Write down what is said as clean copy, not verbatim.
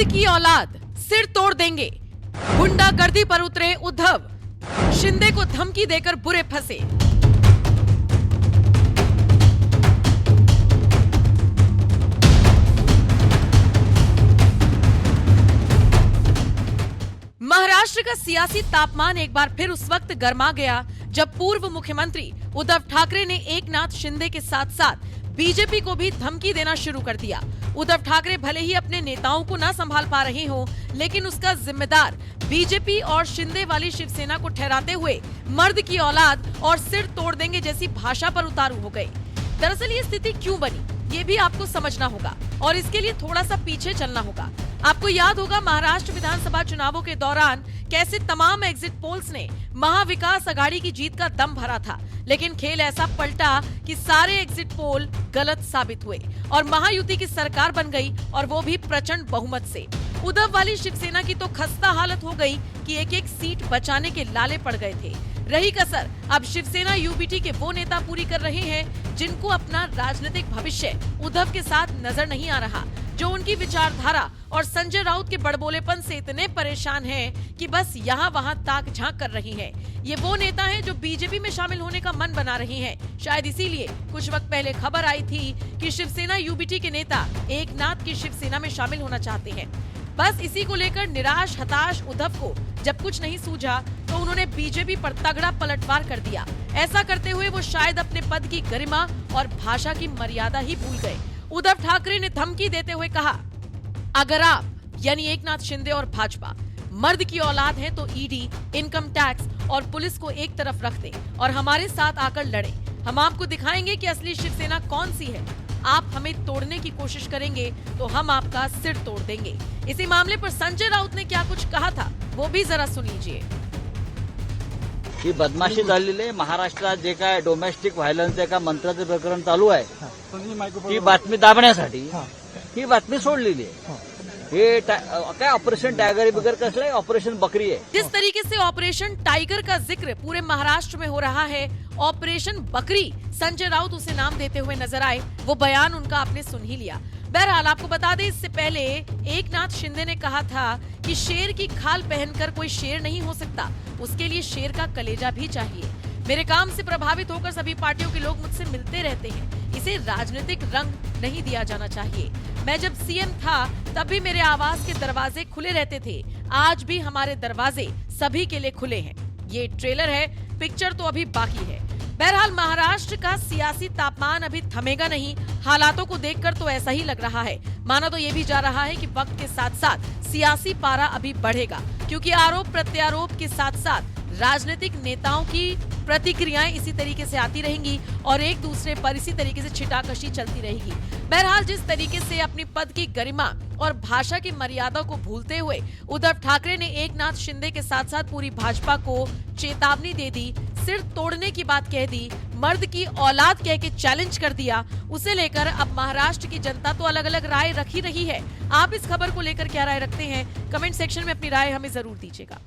मर्द की औलाद, सिर तोड़ देंगे। गुंडागर्दी पर उतरे उद्धव, शिंदे को धमकी देकर बुरे फंसे। महाराष्ट्र का सियासी तापमान एक बार फिर उस वक्त गर्मा गया जब पूर्व मुख्यमंत्री उद्धव ठाकरे ने एकनाथ शिंदे के साथ साथ बीजेपी को भी धमकी देना शुरू कर दिया। उद्धव ठाकरे भले ही अपने नेताओं को ना संभाल पा रहे हो, लेकिन उसका जिम्मेदार बीजेपी और शिंदे वाली शिवसेना को ठहराते हुए मर्द की औलाद और सिर तोड़ देंगे जैसी भाषा पर उतारू हो गए। दरअसल ये स्थिति क्यों बनी, ये भी आपको समझना होगा और इसके लिए थोड़ा सा पीछे चलना होगा। आपको याद होगा महाराष्ट्र विधानसभा चुनावों के दौरान कैसे तमाम एग्जिट पोल्स ने महाविकास आघाड़ी की जीत का दम भरा था, लेकिन खेल ऐसा पलटा कि सारे एग्जिट पोल गलत साबित हुए और महायुति की सरकार बन गई, और वो भी प्रचंड बहुमत से। उद्धव वाली शिवसेना की तो खस्ता हालत हो गई कि एक एक सीट बचाने के लाले पड़ गए थे। रही कसर अब शिवसेना यूबीटी के वो नेता पूरी कर रहे हैं जिनको अपना राजनीतिक भविष्य उद्धव के साथ नजर नहीं आ रहा, जो उनकी विचारधारा और संजय राउत के बड़बोलेपन से इतने परेशान हैं कि बस यहाँ वहाँ ताक झांक कर रही हैं। ये वो नेता हैं जो बीजेपी में शामिल होने का मन बना रही हैं। शायद इसीलिए कुछ वक्त पहले खबर आई थी कि शिवसेना यूबीटी के नेता एकनाथ की शिवसेना में शामिल होना चाहते हैं। बस इसी को लेकर निराश हताश उद्धव को जब कुछ नहीं सूझा तो उन्होंने बीजेपी पर तगड़ा पलटवार कर दिया। ऐसा करते हुए वो शायद अपने पद की गरिमा और भाषा की मर्यादा ही भूल गए। उद्धव ठाकरे ने धमकी देते हुए कहा, अगर आप यानी एकनाथ शिंदे और भाजपा मर्द की औलाद हैं तो ईडी, इनकम टैक्स और पुलिस को एक तरफ रख दें और हमारे साथ आकर लड़ें। हम आपको दिखाएंगे कि असली शिवसेना कौन सी है। आप हमें तोड़ने की कोशिश करेंगे तो हम आपका सिर तोड़ देंगे। इसी मामले पर संजय राउत ने क्या कुछ कहा था वो भी जरा सुन लीजिए। ही बदमाशी झालेली आहे। महाराष्ट्रात जे काय डोमेस्टिक व्हायलन्स एका मंत्र्याचं प्रकरण चालू आहे, ही बातमी दाबण्यासाठी ही बातमी सोडलेली आहे। हे काय ऑपरेशन टायगर बिगर कसलं आहे, ऑपरेशन बकरी है। जिस तरीके से ऑपरेशन टाइगर का जिक्र पूरे महाराष्ट्र में हो रहा है, ऑपरेशन बकरी संजय राउत उसे नाम देते हुए नजर आए, वो बयान उनका आपने सुन ही लिया। बहरहाल आपको बता दें, इससे पहले एकनाथ शिंदे ने कहा था कि शेर की खाल पहनकर कोई शेर नहीं हो सकता, उसके लिए शेर का कलेजा भी चाहिए। मेरे काम से प्रभावित होकर सभी पार्टियों के लोग मुझसे मिलते रहते हैं, इसे राजनीतिक रंग नहीं दिया जाना चाहिए। मैं जब सीएम था तब भी मेरे आवास के दरवाजे खुले रहते थे, आज भी हमारे दरवाजे सभी के लिए खुले हैं। ये ट्रेलर है, पिक्चर तो अभी बाकी है। बहरहाल महाराष्ट्र का सियासी तापमान अभी थमेगा नहीं। हालातों को देखकर तो ऐसा ही लग रहा है। माना तो ये भी जा रहा है कि वक्त के साथ साथ सियासी पारा अभी बढ़ेगा, क्योंकि आरोप प्रत्यारोप के साथ साथ राजनीतिक नेताओं की प्रतिक्रियाएं इसी तरीके से आती रहेंगी और एक दूसरे पर इसी तरीके से छिटाकशी चलती रहेगी। बहरहाल जिस तरीके से अपनी पद की गरिमा और भाषा की मर्यादा को भूलते हुए उद्धव ठाकरे ने एकनाथ शिंदे के साथ साथ पूरी भाजपा को चेतावनी दे दी, सिर तोड़ने की बात कह दी, मर्द की औलाद कह के चैलेंज कर दिया, उसे लेकर अब महाराष्ट्र की जनता तो अलग अलग राय रख ही रही है। आप इस खबर को लेकर क्या राय रखते हैं, कमेंट सेक्शन में अपनी राय हमें जरूर दीजिएगा।